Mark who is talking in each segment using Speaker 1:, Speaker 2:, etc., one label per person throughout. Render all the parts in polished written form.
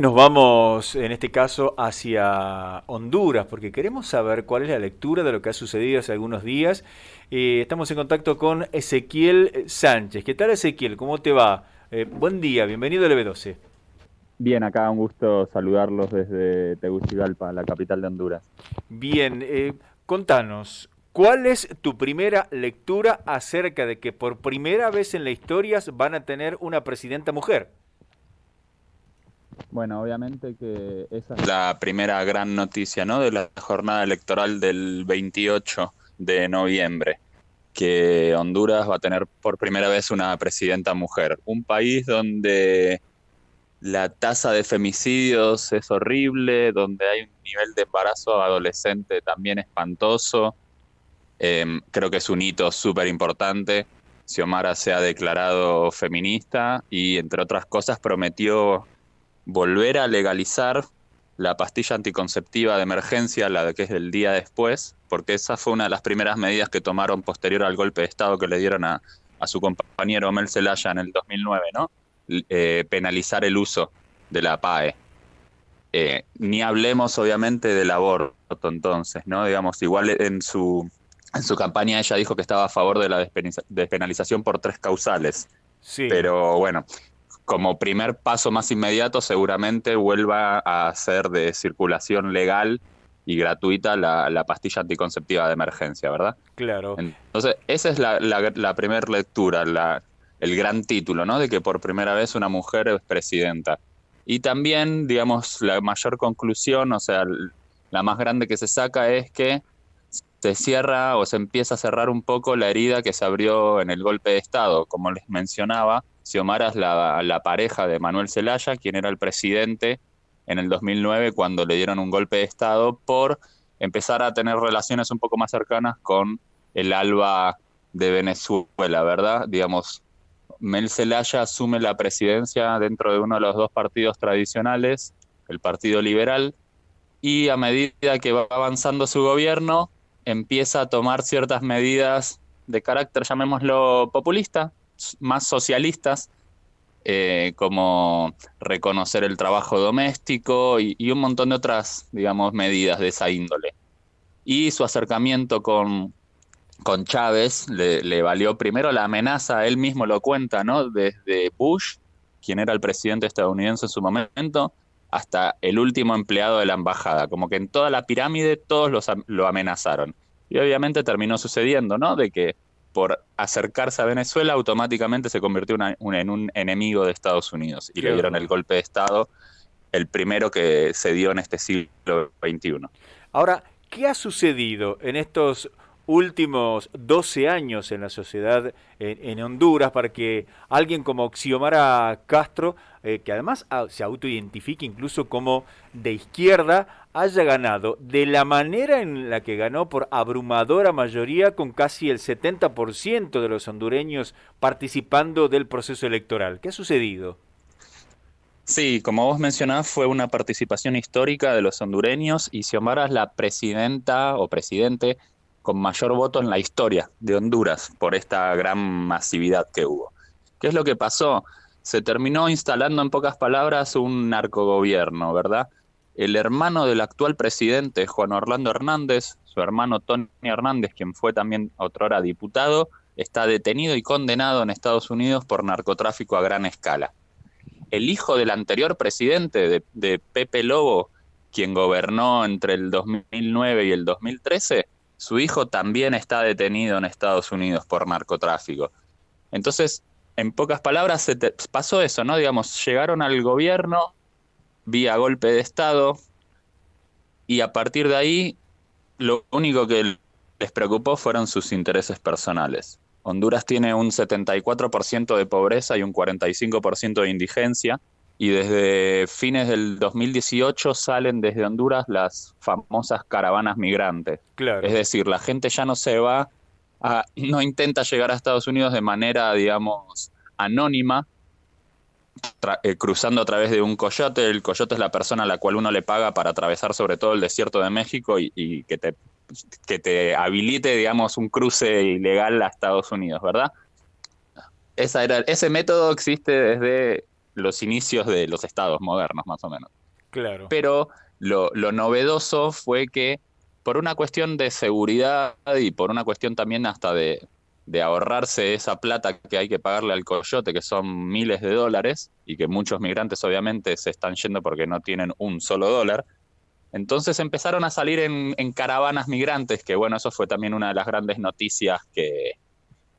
Speaker 1: Nos vamos, en este caso, hacia Honduras, porque queremos saber cuál es la lectura de lo que ha sucedido hace algunos días. Estamos en contacto con Ezequiel Sánchez. ¿Qué tal, Ezequiel? ¿Cómo te va? Buen día, bienvenido al B12.
Speaker 2: Bien, acá un gusto saludarlos desde Tegucigalpa, la capital de Honduras.
Speaker 1: Bien, contanos, ¿cuál es tu primera lectura acerca de que por primera vez en la historia van a tener una presidenta mujer?
Speaker 2: Bueno, obviamente que esa es la primera gran noticia, ¿no? De la jornada electoral del 28 de noviembre, que Honduras va a tener por primera vez una presidenta mujer. Un país donde la tasa de femicidios es horrible, donde hay un nivel de embarazo adolescente también espantoso. Creo que es un hito súper importante. Xiomara se ha declarado feminista y, entre otras cosas, prometió volver a legalizar la pastilla anticonceptiva de emergencia, la que es del día después, porque esa fue una de las primeras medidas que tomaron posterior al golpe de Estado que le dieron a su compañero Mel Zelaya en el 2009, ¿no? Penalizar el uso de la PAE. Ni hablemos, obviamente, del aborto, entonces, ¿no? Digamos, igual en su campaña ella dijo que estaba a favor de la despenalización por tres causales,
Speaker 1: Sí,
Speaker 2: pero bueno, como primer paso más inmediato seguramente vuelva a ser de circulación legal y gratuita la pastilla anticonceptiva de emergencia, ¿verdad?
Speaker 1: claro.
Speaker 2: Entonces, esa es la primera lectura, el gran título, ¿no? De que por primera vez una mujer es presidenta. Y también, digamos, la mayor conclusión, o sea, la más grande que se saca es que se cierra o se empieza a cerrar un poco la herida que se abrió en el golpe de Estado. Como les mencionaba, Xiomara es la pareja de Manuel Zelaya, quien era el presidente en el 2009 cuando le dieron un golpe de Estado por empezar a tener relaciones un poco más cercanas con el ALBA de Venezuela, ¿verdad? Digamos, Mel Zelaya asume la presidencia dentro de uno de los dos partidos tradicionales, el Partido Liberal, y a medida que va avanzando su gobierno, empieza a tomar ciertas medidas de carácter, llamémoslo populista, más socialistas, como reconocer el trabajo doméstico y un montón de otras, digamos, medidas de esa índole. Y su acercamiento con Chávez le valió primero la amenaza, él mismo lo cuenta, ¿no? Desde Bush, quien era el presidente estadounidense en su momento, hasta el último empleado de la embajada. Como que en toda la pirámide todos lo amenazaron. Y obviamente terminó sucediendo, ¿no? De que por acercarse a Venezuela automáticamente se convirtió en un enemigo de Estados Unidos y
Speaker 1: Qué
Speaker 2: le dieron el
Speaker 1: horror.
Speaker 2: golpe de Estado, el primero que se dio en este siglo XXI.
Speaker 1: Ahora, ¿qué ha sucedido en estos últimos 12 años en la sociedad en Honduras para que alguien como Xiomara Castro, que además se autoidentifica incluso como de izquierda, haya ganado de la manera en la que ganó por abrumadora mayoría con casi el 70% de los hondureños participando del proceso electoral? ¿Qué ha sucedido?
Speaker 2: Sí, como vos mencionás, fue una participación histórica de los hondureños y Xiomara es la presidenta o presidente con mayor voto en la historia de Honduras por esta gran masividad que hubo. ¿Qué es lo que pasó? Se terminó instalando en pocas palabras un narcogobierno, ¿verdad? El hermano del actual presidente, Juan Orlando Hernández, su hermano Tony Hernández, quien fue también otrora diputado, está detenido y condenado en Estados Unidos por narcotráfico a gran escala. El hijo del anterior presidente de Pepe Lobo, quien gobernó entre el 2009 y el 2013, su hijo también está detenido en Estados Unidos por narcotráfico. Entonces, en pocas palabras, pasó eso, ¿no? Digamos, llegaron al gobierno vía golpe de Estado y a partir de ahí lo único que les preocupó fueron sus intereses personales. Honduras tiene un 74% de pobreza y un 45% de indigencia, y desde fines del 2018 salen desde Honduras las famosas caravanas migrantes. Es
Speaker 1: Claro.
Speaker 2: decir, la gente ya no se va no intenta llegar a Estados Unidos de manera, digamos, anónima, cruzando a través de un coyote. El coyote es la persona a la cual uno le paga para atravesar sobre todo el desierto de México y que te habilite, digamos, un cruce ilegal a Ese método existe desde los inicios de los estados modernos, más o menos.
Speaker 1: Claro.
Speaker 2: Pero lo novedoso fue que por una cuestión de seguridad y por una cuestión también hasta de ahorrarse esa plata que hay que pagarle al coyote, que son miles de dólares, y que muchos migrantes obviamente se están yendo porque no tienen un solo dólar, entonces empezaron a salir en caravanas migrantes, que bueno, eso fue también una de las grandes noticias que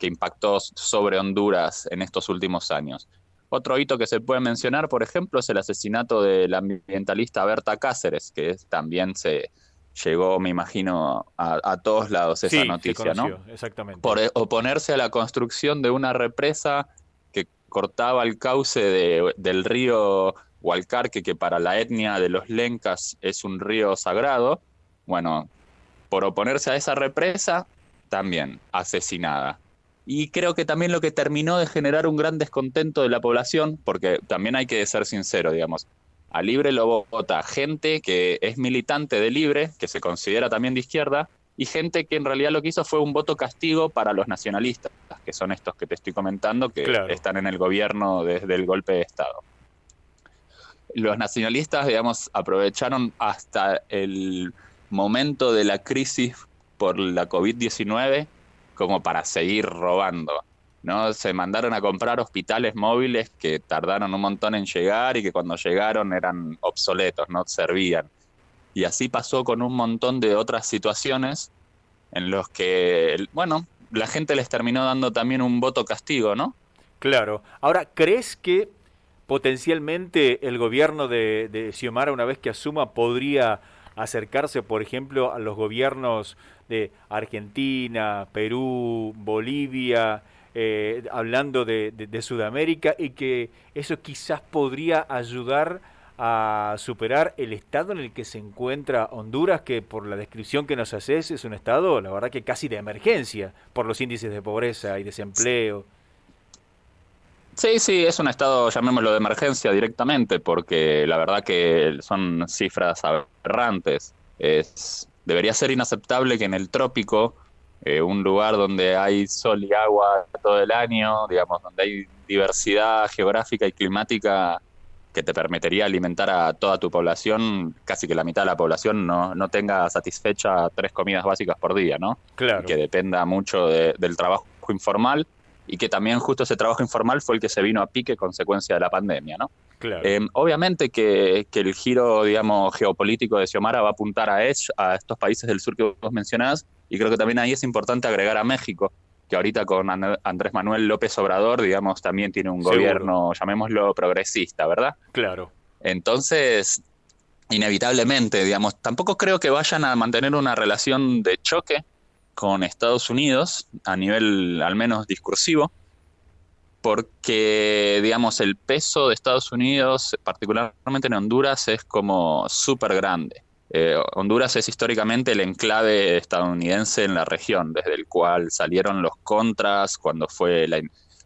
Speaker 2: impactó sobre Honduras en estos últimos años. Otro hito que se puede mencionar, por ejemplo, es el asesinato de la ambientalista Berta Cáceres, que también se llegó, me imagino, a todos lados esa
Speaker 1: Sí, se
Speaker 2: noticia, ¿no?
Speaker 1: conoció, exactamente.
Speaker 2: Por oponerse a la construcción de una represa que cortaba el cauce del río Hualcarque, que para la etnia de los lencas es un río sagrado. Bueno, por oponerse a esa represa, también asesinada. Y creo que también lo que terminó de generar un gran descontento de la población, porque también hay que ser sincero, digamos, a Libre lo vota gente que es militante de Libre, que se considera también de izquierda, y gente que en realidad lo que hizo fue un voto castigo para los nacionalistas, que son estos que te estoy comentando, que
Speaker 1: Claro.
Speaker 2: están en el gobierno desde el golpe de Estado. Los nacionalistas, digamos, aprovecharon hasta el momento de la crisis por la COVID-19 como para seguir robando, ¿no? Se mandaron a comprar hospitales móviles que tardaron un montón en llegar y que cuando llegaron eran obsoletos, no servían. Y así pasó con un montón de otras situaciones en los que, bueno, la gente les terminó dando también un voto castigo, ¿no?
Speaker 1: Claro. Ahora, ¿crees que potencialmente el gobierno de Xiomara, una vez que asuma, podría acercarse, por ejemplo, a los gobiernos de Argentina, Perú, Bolivia, hablando de Sudamérica, y que eso quizás podría ayudar a superar el estado en el que se encuentra Honduras, que por la descripción que nos haces es un estado, la verdad que casi de emergencia, por los índices de pobreza y desempleo?
Speaker 2: Sí, sí, es un estado, llamémoslo de emergencia directamente, porque la verdad que son cifras aberrantes. Debería ser inaceptable que en el trópico, un lugar donde hay sol y agua todo el año, digamos, donde hay diversidad geográfica y climática que te permitiría alimentar a toda tu población, casi que la mitad de la población no tenga satisfecha 3 comidas básicas por día, ¿no? Y
Speaker 1: Claro,
Speaker 2: que dependa mucho del trabajo informal y que también justo ese trabajo informal fue el que se vino a pique consecuencia de la pandemia, ¿no?
Speaker 1: claro.
Speaker 2: Obviamente que el giro, digamos, geopolítico de Xiomara va a apuntar a estos países del sur que vos mencionás, y creo que también ahí es importante agregar a México, que ahorita con Andrés Manuel López Obrador, digamos, también tiene un
Speaker 1: Seguro,
Speaker 2: gobierno, llamémoslo, progresista, ¿verdad?
Speaker 1: claro.
Speaker 2: Entonces, inevitablemente, digamos, tampoco creo que vayan a mantener una relación de choque con Estados Unidos a nivel al menos discursivo, porque, digamos, el peso de Estados Unidos, particularmente en Honduras, es como súper grande. Honduras es históricamente el enclave estadounidense en la región, desde el cual salieron los contras cuando fue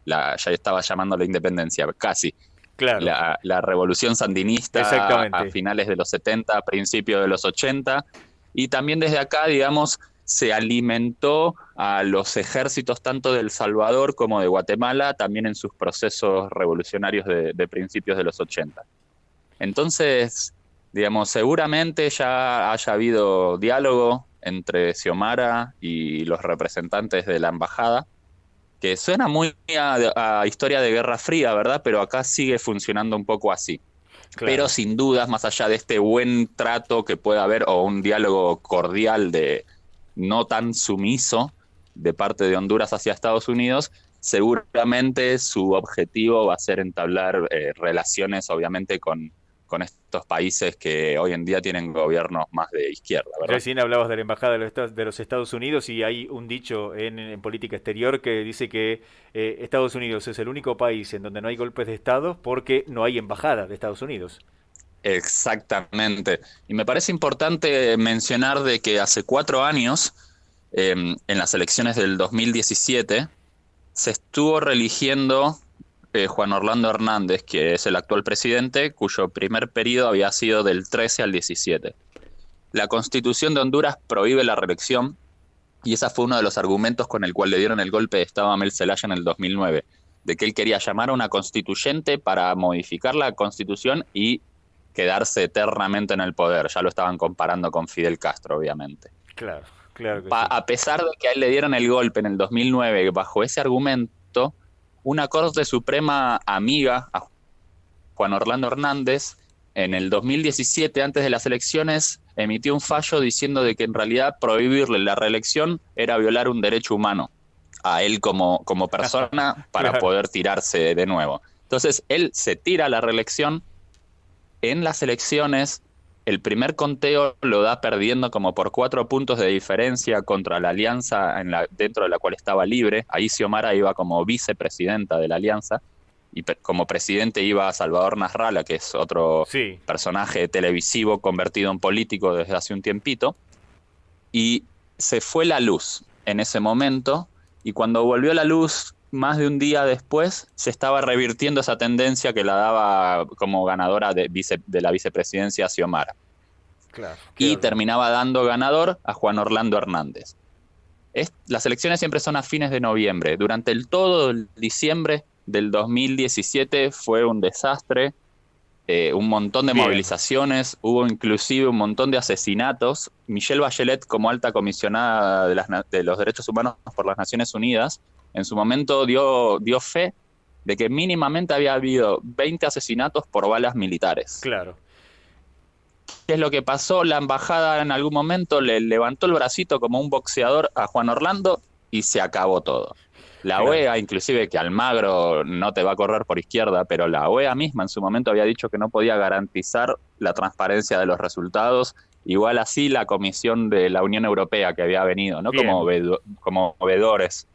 Speaker 2: ya estaba llamando la independencia, casi.
Speaker 1: Claro,
Speaker 2: La revolución sandinista a
Speaker 1: exactamente.
Speaker 2: finales de los 70, a principios de los 80, y también desde acá, digamos, se alimentó a los ejércitos tanto de El Salvador como de Guatemala, también en sus procesos revolucionarios de principios de los 80. Entonces, digamos, seguramente ya haya habido diálogo entre Xiomara y los representantes de la embajada, que suena muy a historia de Guerra Fría, ¿verdad? Pero acá sigue funcionando un poco así. Pero
Speaker 1: Claro.
Speaker 2: sin dudas, más allá de este buen trato que pueda haber o un diálogo cordial de no tan sumiso de parte de Honduras hacia Estados Unidos, seguramente su objetivo va a ser entablar relaciones, obviamente, con estos países que hoy en día tienen gobiernos más de izquierda, ¿verdad?
Speaker 1: Recién hablabas de la Embajada de los Estados Unidos, y hay un dicho en política exterior que dice que Estados Unidos es el único país en donde no hay golpes de Estado porque no hay embajada de Estados Unidos.
Speaker 2: Exactamente. Y me parece importante mencionar de que hace 4 años, en las elecciones del 2017, se estuvo reeligiendo Juan Orlando Hernández, que es el actual presidente, cuyo primer periodo había sido del 13 al 17. La Constitución de Honduras prohíbe la reelección y ese fue uno de los argumentos con el cual le dieron el golpe de Estado a Mel Zelaya en el 2009. de que él quería llamar a una constituyente para modificar la constitución y quedarse eternamente en el poder. Ya lo estaban comparando con Fidel Castro, obviamente.
Speaker 1: Claro, claro que sí.
Speaker 2: A pesar de que a él le dieron el golpe en el 2009 bajo ese argumento, una Corte Suprema amiga a Juan Orlando Hernández, en el 2017, antes de las elecciones, emitió un fallo diciendo de que en realidad prohibirle la reelección era violar un derecho humano a él como persona para
Speaker 1: Claro.
Speaker 2: poder tirarse de nuevo. Entonces, él se tira a la reelección. En las elecciones, el primer conteo lo da perdiendo como por 4 puntos de diferencia contra la alianza dentro de la cual estaba Libre. Ahí Xiomara iba como vicepresidenta de la alianza y como presidente iba Salvador Nasralla, que es otro
Speaker 1: Sí,
Speaker 2: personaje televisivo convertido en político desde hace un tiempito. Y se fue la luz en ese momento, y cuando volvió la luz más de un día después, se estaba revirtiendo esa tendencia que la daba como ganadora de la vicepresidencia a Xiomara.
Speaker 1: claro.
Speaker 2: Y terminaba dando ganador a Juan Orlando Hernández. Las elecciones siempre son a fines de noviembre. Durante todo el diciembre del 2017 fue un desastre, un montón de movilizaciones, hubo inclusive un montón de asesinatos. Michelle Bachelet, como alta comisionada de los derechos humanos por las Naciones Unidas, en su momento dio fe de que mínimamente había habido 20 asesinatos por balas militares.
Speaker 1: Claro.
Speaker 2: ¿Qué es lo que pasó? La embajada en algún momento le levantó el bracito como un boxeador a Juan Orlando y se acabó todo. La
Speaker 1: Claro.
Speaker 2: OEA, inclusive, que Almagro no te va a correr por izquierda, pero la OEA misma en su momento había dicho que no podía garantizar la transparencia de los resultados. Igual así la Comisión de la Unión Europea que había venido, ¿no?
Speaker 1: Bien.
Speaker 2: Como veedores.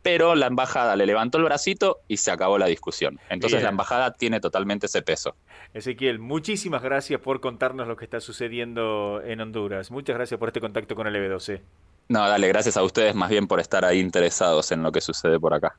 Speaker 2: Pero la embajada le levantó el bracito y se acabó la discusión. Entonces
Speaker 1: Bien.
Speaker 2: la embajada tiene totalmente ese peso.
Speaker 1: Ezequiel, muchísimas gracias por contarnos lo que está sucediendo en Honduras. Muchas gracias por este contacto con el EB12.
Speaker 2: No, dale, gracias a ustedes más bien por estar ahí interesados en lo que sucede por acá.